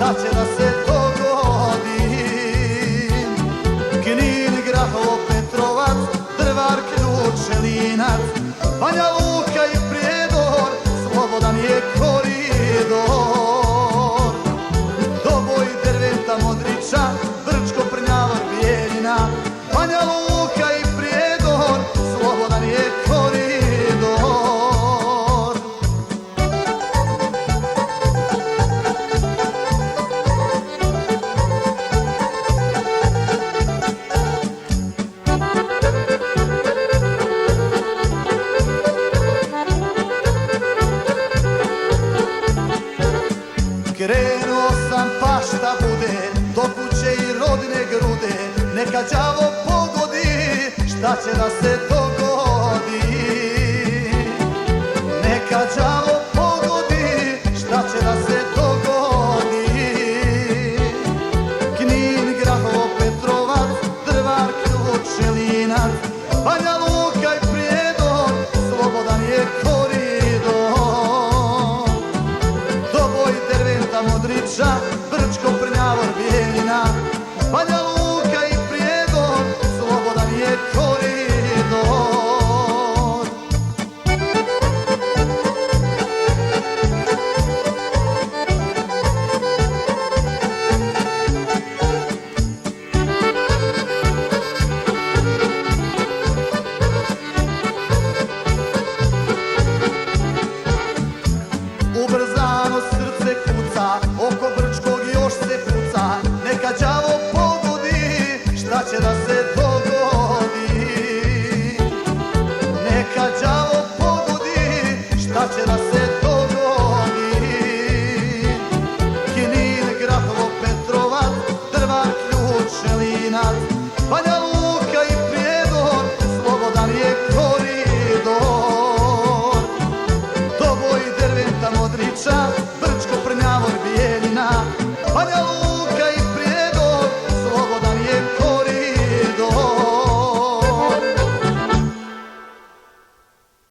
šta će da se dogodi. Knin, Grahovo, Petrovac, Drvar, Ključelinac, Banja Luka i Prijedor, slobodan je koridor. Doboj, Derventa, Modrića, Brčko, Prnjavor, Bijeljina, Banja Luka i Prijedor, slobodan je koridor. Krenuo sam pa šta bude, do kuće i rodne grude, neka đavo pogodi, šta će da se dogodi. Neka đavo pogodi, šta će da se dogodi. Knin, Grahovo, Petrovac, Drvar, Ključelinac, Banja Luka i Prijedor, slobodan je koridor. Doboj, Derventa, Modrića,